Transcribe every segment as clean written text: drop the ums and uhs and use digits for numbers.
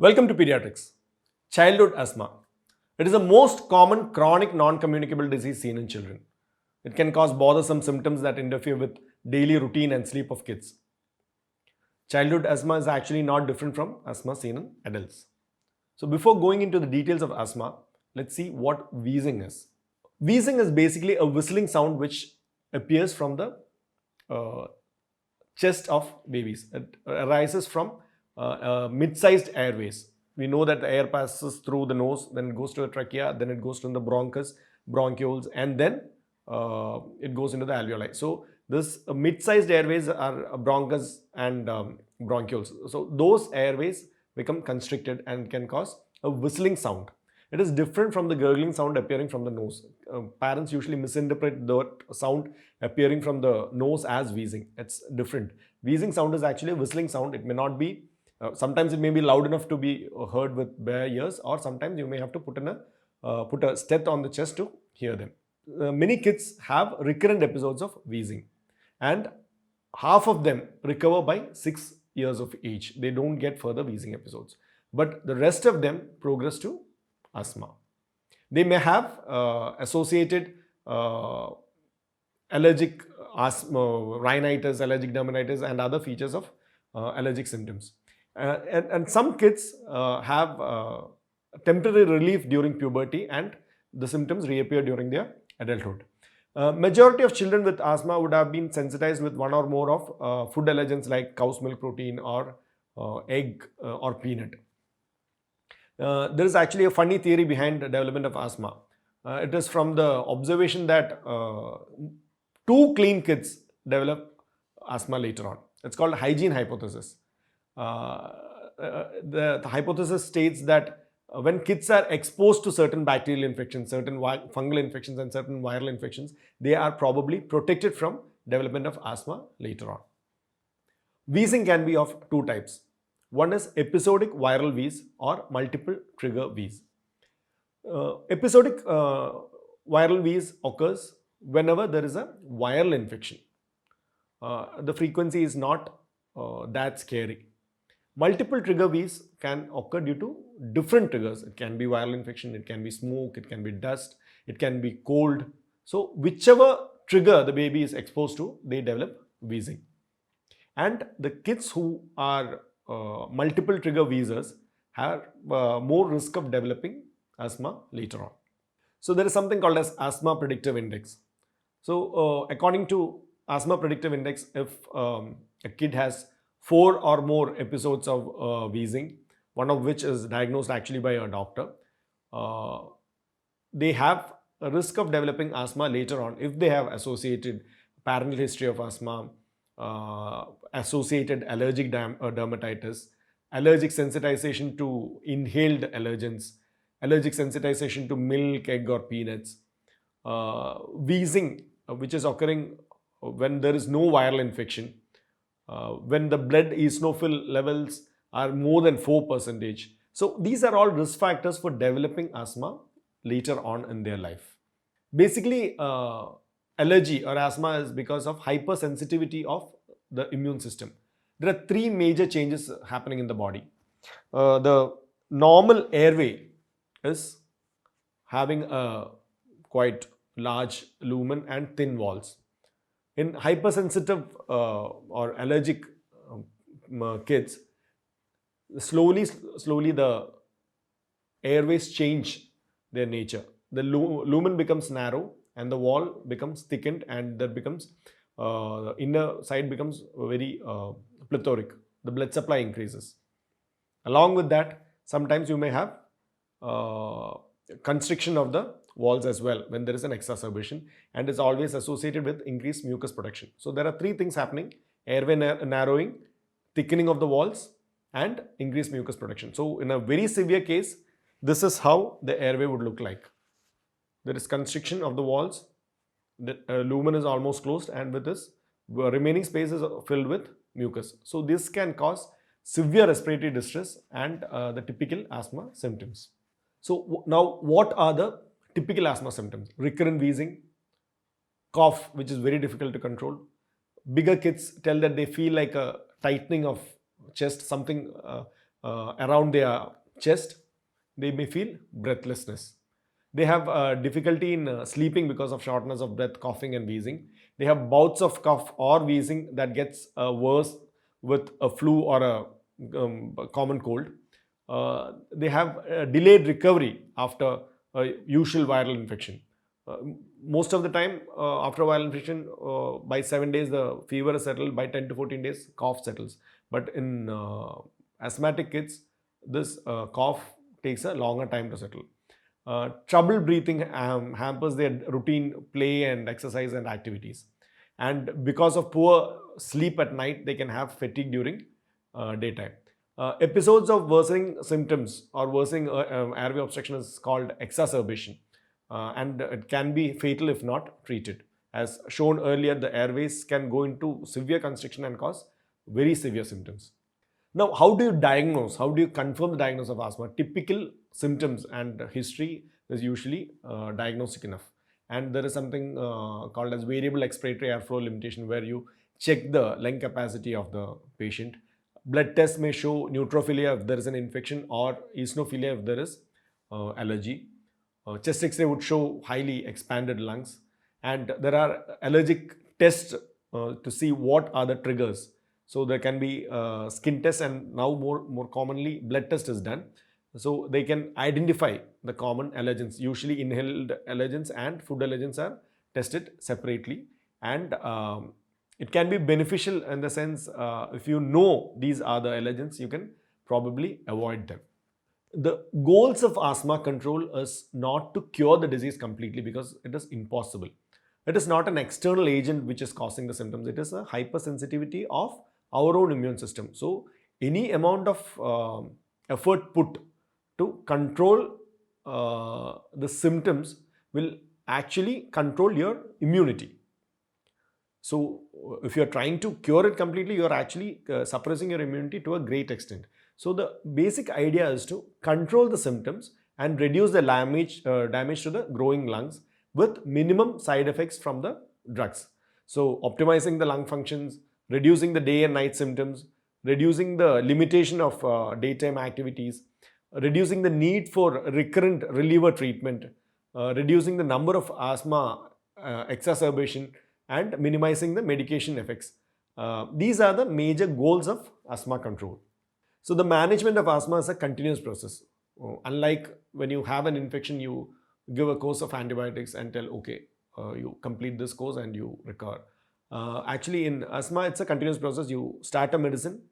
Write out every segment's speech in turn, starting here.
Welcome to Pediatrics. Childhood asthma. It is the most common chronic non-communicable disease seen in children. It can cause bothersome symptoms that interfere with daily routine and sleep of kids. Childhood asthma is actually not different from asthma seen in adults. So before going into the details of asthma, let's see what wheezing is. Wheezing is basically a whistling sound which appears from the chest of babies. It arises from mid-sized airways. We know that the air passes through the nose, then it goes to the trachea, then it goes to the bronchus, bronchioles, and then it goes into the alveoli. So this mid-sized airways are bronchus and bronchioles. So those airways become constricted and can cause a whistling sound. It is different from the gurgling sound appearing from the nose. Parents usually misinterpret the sound appearing from the nose as wheezing. It's different. Wheezing sound is actually a whistling sound. It may not be, sometimes it may be loud enough to be heard with bare ears, or sometimes you may have to put a stent on the chest to hear them. Many kids have recurrent episodes of wheezing, and half of them recover by 6 years of age. They don't get further wheezing episodes, but the rest of them progress to asthma. They may have associated allergic asthma, rhinitis, allergic dermatitis, and other features of allergic symptoms. And some kids have temporary relief during puberty, and the symptoms reappear during their adulthood. Majority of children with asthma would have been sensitized with one or more of food allergens like cow's milk protein or egg or peanut. There is actually a funny theory behind the development of asthma. It is from the observation that two clean kids develop asthma later on. It's called hygiene hypothesis. The hypothesis states that when kids are exposed to certain bacterial infections, certain fungal infections, and certain viral infections, they are probably protected from development of asthma later on. Wheezing can be of two types. One is episodic viral wheeze or multiple trigger wheeze. Episodic viral wheeze occurs whenever there is a viral infection. The frequency is not that scary. Multiple trigger wheeze can occur due to different triggers. It can be viral infection, it can be smoke, it can be dust, it can be cold. So whichever trigger the baby is exposed to, they develop wheezing. And the kids who are multiple trigger wheezers have more risk of developing asthma later on. So there is something called as asthma predictive index. So according to asthma predictive index, if a kid has 4 or more episodes of wheezing, one of which is diagnosed actually by a doctor, they have a risk of developing asthma later on if they have associated parental history of asthma, associated allergic dermatitis, allergic sensitization to inhaled allergens, allergic sensitization to milk, egg or peanuts, wheezing which is occurring when there is no viral infection, when the blood eosinophil levels are more than 4%. So these are all risk factors for developing asthma later on in their life. Basically, allergy or asthma is because of hypersensitivity of the immune system. There are 3 major changes happening in the body. The normal airway is having a quite large lumen and thin walls. In hypersensitive or allergic kids, slowly the airways change their nature. The lumen becomes narrow and the wall becomes thickened, and that becomes the inner side becomes very plethoric. The blood supply increases. Along with that, sometimes you may have constriction of the walls as well when there is an exacerbation, and is always associated with increased mucus production. So there are 3 things happening: airway narrowing, thickening of the walls, and increased mucus production. So in a very severe case, this is how the airway would look like. There is constriction of the walls, the lumen is almost closed, and with this remaining space is filled with mucus. So this can cause severe respiratory distress and the typical asthma symptoms. So now, what are the typical asthma symptoms? Recurrent wheezing, cough which is very difficult to control. Bigger kids tell that they feel like a tightening of chest, something around their chest. They may feel breathlessness. They have difficulty in sleeping because of shortness of breath, coughing, and wheezing. They have bouts of cough or wheezing that gets worse with a flu or a common cold. They have delayed recovery after a usual viral infection. Uh, Most of the time, after viral infection, by 7 days, the fever is settled. By 10 to 14 days, cough settles. But in asthmatic kids, this cough takes a longer time to settle. Trouble breathing hampers their routine play and exercise and activities. And because of poor sleep at night, they can have fatigue during daytime. Episodes of worsening symptoms or worsening airway obstruction is called exacerbation, and it can be fatal if not treated. As shown earlier, the airways can go into severe constriction and cause very severe symptoms. Now, how do you diagnose? How do you confirm the diagnosis of asthma? Typical symptoms and history is usually diagnostic enough. And there is something called as variable expiratory airflow limitation, where you check the lung capacity of the patient. Blood tests may show neutrophilia if there is an infection, or eosinophilia if there is allergy. Chest X-ray would show highly expanded lungs, and there are allergic tests to see what are the triggers. So there can be skin test, and now more commonly blood test is done. So they can identify the common allergens. Usually inhaled allergens and food allergens are tested separately, and it can be beneficial in the sense, if you know these are the allergens, you can probably avoid them. The goals of asthma control is not to cure the disease completely, because it is impossible. It is not an external agent which is causing the symptoms. It is a hypersensitivity of our own immune system. So any amount of effort put to control the symptoms will actually control your immunity. So if you're trying to cure it completely, you're actually suppressing your immunity to a great extent. So the basic idea is to control the symptoms and reduce the damage to the growing lungs with minimum side effects from the drugs. So optimizing the lung functions, reducing the day and night symptoms, reducing the limitation of daytime activities, reducing the need for recurrent reliever treatment, reducing the number of asthma exacerbation, and minimizing the medication effects. These are the major goals of asthma control. So the management of asthma is a continuous process. Unlike when you have an infection, you give a course of antibiotics and tell, okay, you complete this course and you recover. Actually, in asthma, it's a continuous process. You start a medicine,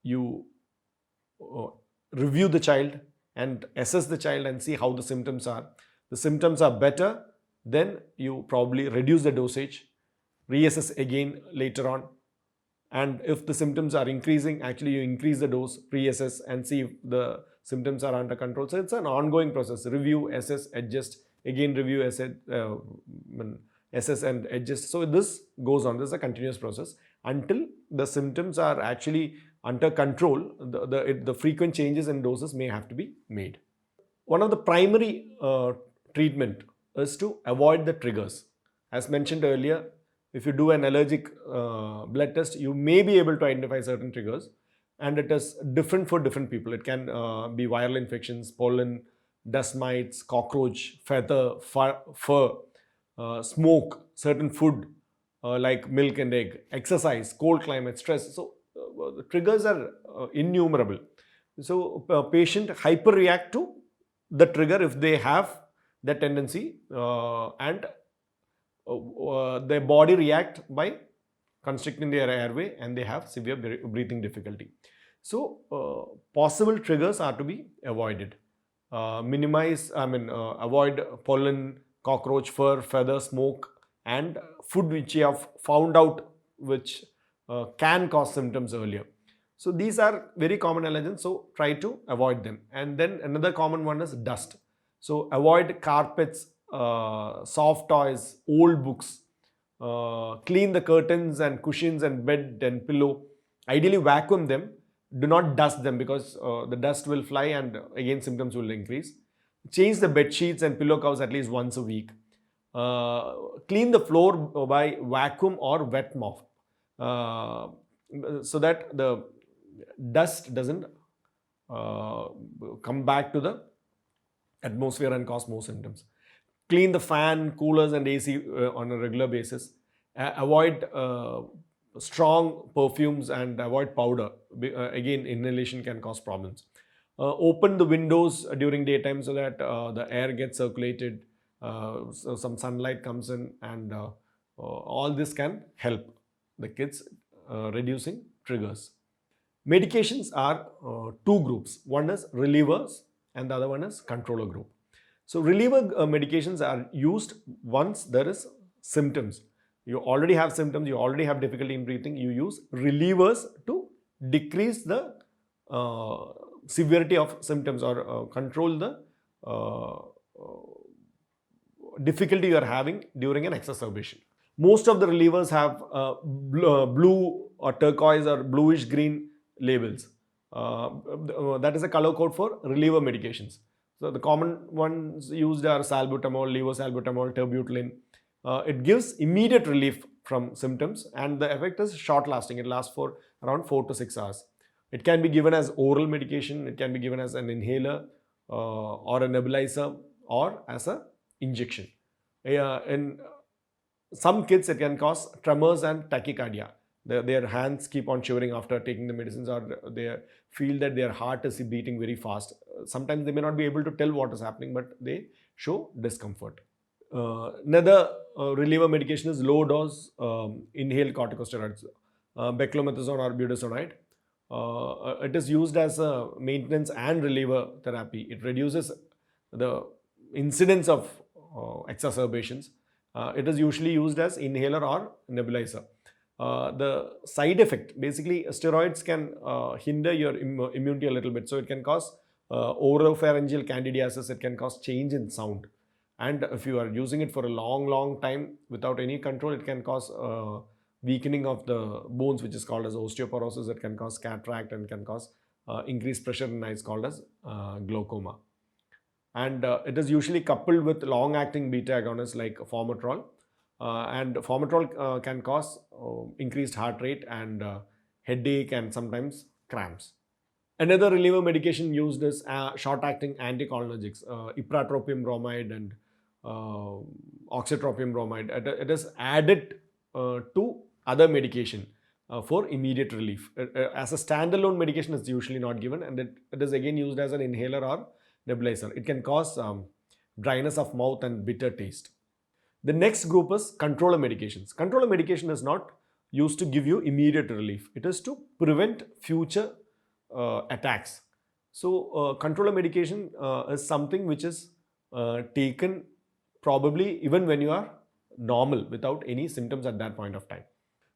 you review the child and assess the child and see how the symptoms are. The symptoms are better, then you probably reduce the dosage, reassess again later on. And if the symptoms are increasing, actually you increase the dose, reassess, and see if the symptoms are under control. So it's an ongoing process. Review, assess, adjust, again review, assess and adjust. So this goes on. This is a continuous process until the symptoms are actually under control. The frequent changes in doses may have to be made. One of the primary treatment is to avoid the triggers. As mentioned earlier, if you do an allergic blood test, you may be able to identify certain triggers, and it is different for different people. It can be viral infections, pollen, dust mites, cockroach, feather, fur, smoke, certain food like milk and egg, exercise, cold climate, stress. So the triggers are innumerable. So a patient hyperreact to the trigger if they have that tendency, and their body react by constricting their airway, and they have severe breathing difficulty. So possible triggers are to be avoided. Avoid pollen, cockroach, fur, feather, smoke, and food which you have found out which can cause symptoms earlier. So these are very common allergens, so try to avoid them. And then another common one is dust. So avoid carpets, soft toys, old books. Clean the curtains and cushions and bed and pillow. Ideally vacuum them. Do not dust them, because the dust will fly and again symptoms will increase. Change the bed sheets and pillow covers at least once a week. Clean the floor by vacuum or wet mop, so that the dust doesn't uh, come back to the atmosphere and cause more symptoms. Clean the fan, coolers, and AC on a regular basis. Avoid strong perfumes and avoid powder. Again, inhalation can cause problems. Open the windows during daytime so that the air gets circulated, so some sunlight comes in, and all this can help the kids reducing triggers. Medications are two groups. One is relievers and the other one is controller group. So reliever medications are used once there is symptoms. You already have symptoms, you already have difficulty in breathing, you use relievers to decrease the severity of symptoms or control the difficulty you are having during an exacerbation. Most of the relievers have blue or turquoise or bluish green labels. That is a color code for reliever medications. So the common ones used are salbutamol, levosalbutamol, terbutaline. It gives immediate relief from symptoms and the effect is short lasting. It lasts for around 4 to 6 hours. It can be given as oral medication, it can be given as an inhaler or a nebulizer or as an injection. In some kids, it can cause tremors and tachycardia. Their hands keep on shivering after taking the medicines, or they feel that their heart is beating very fast. Sometimes they may not be able to tell what is happening, but they show discomfort. Another reliever medication is low dose inhaled corticosteroids, beclomethasone or budesonide. It is used as a maintenance and reliever therapy. It reduces the incidence of exacerbations. It is usually used as inhaler or nebulizer. The side effect, basically steroids can hinder your immunity a little bit, so it can cause oropharyngeal candidiasis, it can cause change in sound, and if you are using it for a long time without any control, it can cause weakening of the bones, which is called as osteoporosis. It can cause cataract and can cause increased pressure in eyes, called as glaucoma. And it is usually coupled with long-acting beta agonists like formoterol. And formoterol can cause increased heart rate and headache and sometimes cramps. Another reliever medication used is short-acting anticholinergics, ipratropium bromide and oxytropium bromide. It is added to other medication for immediate relief. As a standalone medication, it's usually not given, and it is again used as an inhaler or nebulizer. It can cause dryness of mouth and bitter taste. The next group is controller medications. Controller medication is not used to give you immediate relief. It is to prevent future attacks. So controller medication is something which is taken probably even when you are normal without any symptoms at that point of time.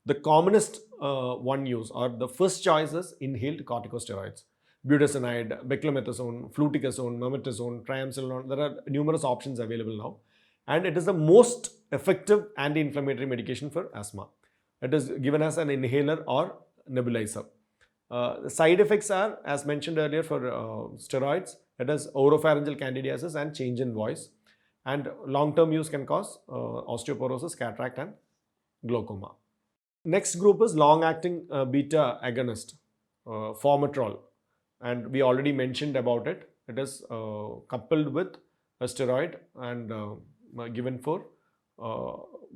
The commonest one use or the first choice is inhaled corticosteroids. Budesonide, beclomethasone, fluticasone, mometasone, triamcinolone. There are numerous options available now. And it is the most effective anti-inflammatory medication for asthma. It is given as an inhaler or nebulizer. The side effects are, as mentioned earlier, for steroids, it is oropharyngeal candidiasis and change in voice. And long-term use can cause osteoporosis, cataract, and glaucoma. Next group is long-acting beta agonist, formoterol. And we already mentioned about it. It is coupled with a steroid and given for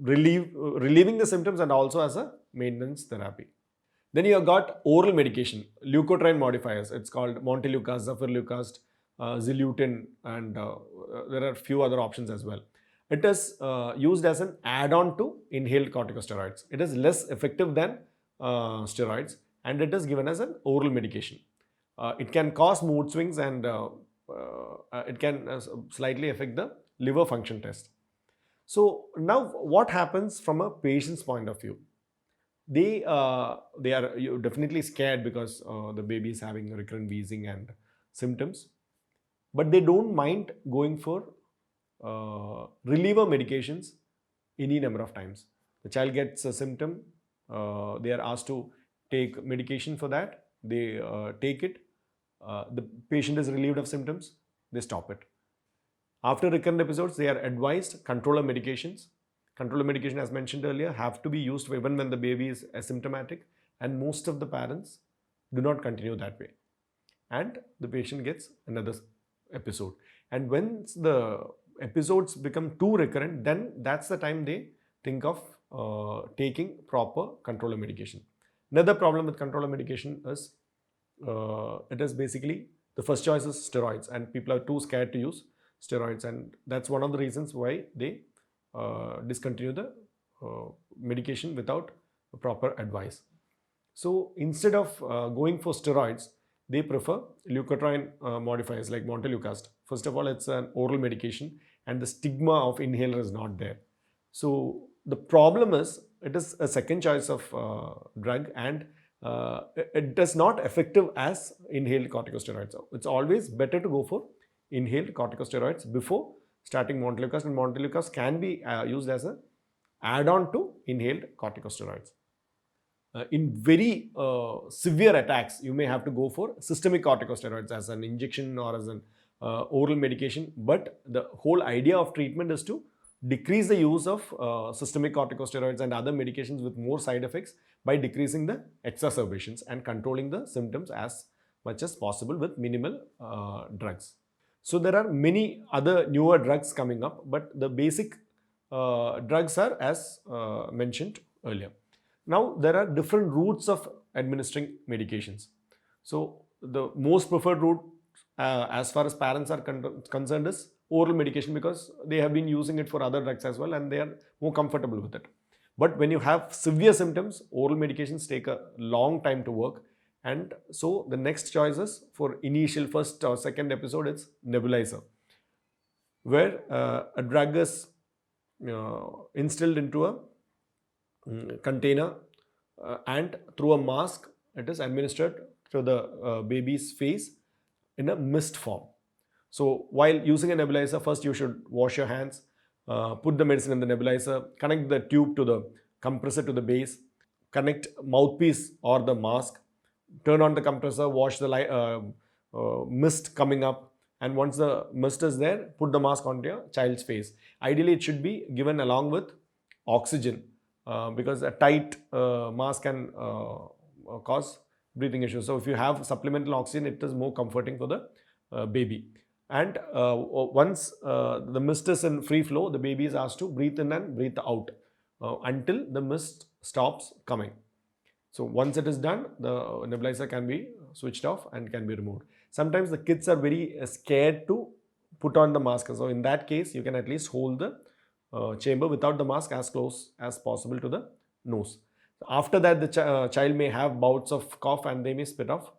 relieving the symptoms and also as a maintenance therapy. Then you have got oral medication, leukotriene modifiers. It's called montelukast, zafirlukast, Xileutin, and there are few other options as well. It is used as an add-on to inhaled corticosteroids. It is less effective than steroids, and it is given as an oral medication. It can cause mood swings and it can slightly affect the liver function test. So now what happens from a patient's point of view? They are definitely scared because the baby is having recurrent wheezing and symptoms, but they don't mind going for reliever medications any number of times. The child gets a symptom, they are asked to take medication for that, they take it, the patient is relieved of symptoms, they stop it. After recurrent episodes, they are advised controller medications. Controller medication, as mentioned earlier, have to be used even when the baby is asymptomatic, and most of the parents do not continue that way. and the patient gets another episode. And when the episodes become too recurrent, then that's the time they think of taking proper controller medication. Another problem with controller medication is it is basically the first choice is steroids, and people are too scared to use steroids, and that's one of the reasons why they discontinue the medication without proper advice. So instead of going for steroids, they prefer leukotriene modifiers like montelukast. First of all, it's an oral medication and the stigma of inhaler is not there. So the problem is it is a second choice of drug, and it is not effective as inhaled corticosteroids. So it's always better to go for inhaled corticosteroids before starting montelukast, and montelukast can be used as an add-on to inhaled corticosteroids. In very severe attacks, you may have to go for systemic corticosteroids as an injection or as an oral medication. But the whole idea of treatment is to decrease the use of systemic corticosteroids and other medications with more side effects by decreasing the exacerbations and controlling the symptoms as much as possible with minimal drugs. So there are many other newer drugs coming up, but the basic drugs are as mentioned earlier. Now there are different routes of administering medications. So the most preferred route as far as parents are concerned is oral medication, because they have been using it for other drugs as well and they are more comfortable with it. But when you have severe symptoms, oral medications take a long time to work, and so the next choice is for initial first or second episode, it's nebulizer, where a drug is instilled into a container and through a mask it is administered to the baby's face in a mist form. So while using a nebulizer, first you should wash your hands, put the medicine in the nebulizer, connect the tube to the compressor to the base, connect mouthpiece or the mask, turn on the compressor, watch the mist coming up, and once the mist is there, put the mask onto your child's face. Ideally it should be given along with oxygen, because a tight mask can cause breathing issues. So if you have supplemental oxygen, it is more comforting for the baby. And once the mist is in free flow, the baby is asked to breathe in and breathe out until the mist stops coming. So once it is done, the nebulizer can be switched off and can be removed. Sometimes the kids are very scared to put on the mask. So in that case, you can at least hold the chamber without the mask as close as possible to the nose. After that, the child may have bouts of cough and they may spit off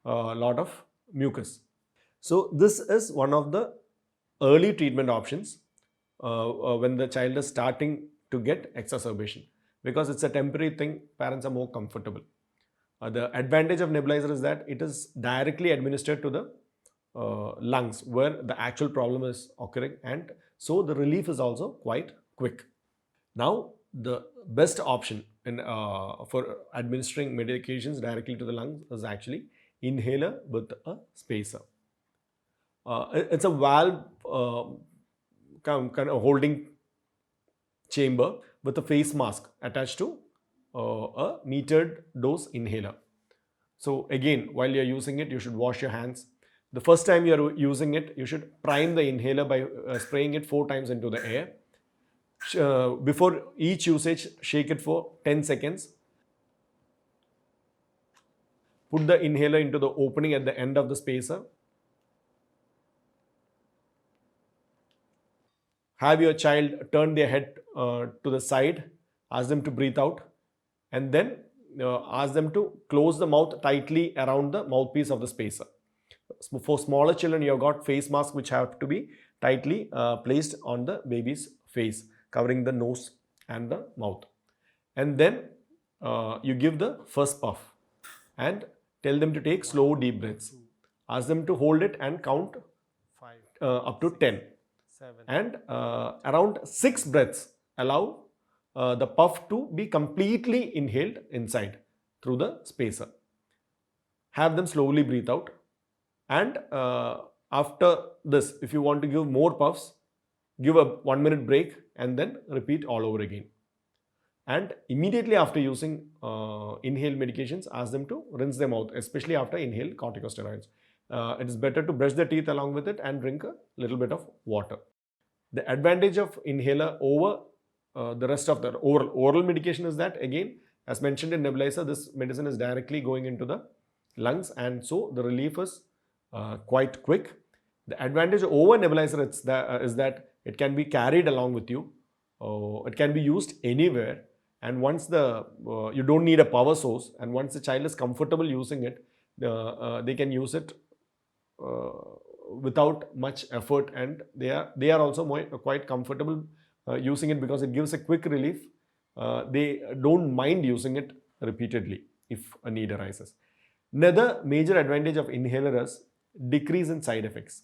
a lot of mucus. So this is one of the early treatment options when the child is starting to get exacerbation, because it's a temporary thing, parents are more comfortable. The advantage of nebulizer is that it is directly administered to the lungs where the actual problem is occurring, and so the relief is also quite quick. Now the best option for administering medications directly to the lungs is actually inhaler with a spacer. It's a valve kind of holding chamber with a face mask attached to a metered dose inhaler. So again, while you're using it, you should wash your hands. The first time you're using it, you should prime the inhaler by spraying it 4 times into the air. Before each usage, shake it for 10 seconds. Put the inhaler into the opening at the end of the spacer. Have your child turn their head to the side, ask them to breathe out, and then ask them to close the mouth tightly around the mouthpiece of the spacer. For smaller children, you have got face masks which have to be tightly placed on the baby's face, covering the nose and the mouth. And then you give the first puff and tell them to take slow deep breaths. Ask them to hold it and count up to 10. And around 6 breaths, allow the puff to be completely inhaled inside through the spacer. Have them slowly breathe out. And after this, if you want to give more puffs, give a 1-minute break and then repeat all over again. And immediately after using inhaled medications, ask them to rinse them out, especially after inhaled corticosteroids. it is better to brush the teeth along with it and drink a little bit of water. The advantage of inhaler over the rest of the oral medication is that, again, as mentioned in nebulizer, this medicine is directly going into the lungs, and so the relief is quite quick. The advantage over nebulizer is that it can be carried along with you. It can be used anywhere, and once you don't need a power source, and once the child is comfortable using it, they can use it without much effort, and they are also quite comfortable using it because it gives a quick relief. They don't mind using it repeatedly if a need arises. Another major advantage of inhaler is decrease in side effects,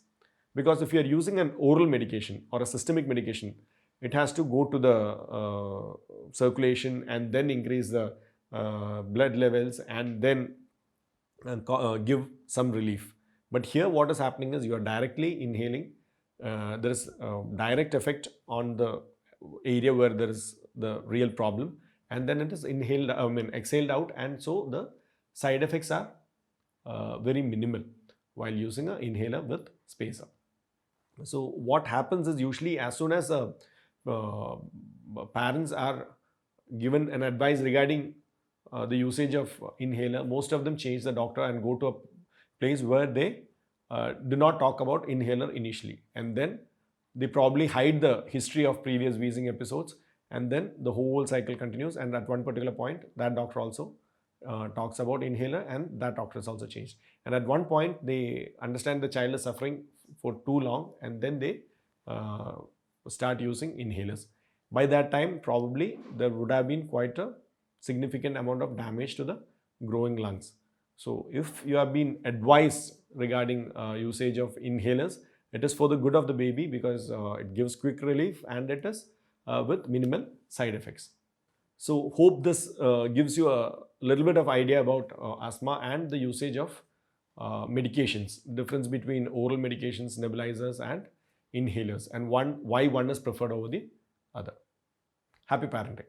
because if you are using an oral medication or a systemic medication, it has to go to the circulation and then increase the blood levels and then give some relief. But here what is happening is you are directly inhaling. There is a direct effect on the area where there is the real problem, and then it is exhaled out, and so the side effects are very minimal while using an inhaler with spacer. So what happens is, usually as soon as parents are given an advice regarding the usage of inhaler, most of them change the doctor and go to a place where they do not talk about inhaler initially, and then they probably hide the history of previous wheezing episodes, and then the whole cycle continues, and at one particular point that doctor also talks about inhaler, and that doctor is also changed, and at one point they understand the child is suffering for too long, and then they start using inhalers. By that time probably there would have been quite a significant amount of damage to the growing lungs. So if you have been advised regarding usage of inhalers, it is for the good of the baby, because it gives quick relief and it is with minimal side effects. So hope this gives you a little bit of idea about asthma and the usage of medications, difference between oral medications, nebulizers and inhalers, and why one is preferred over the other. Happy parenting.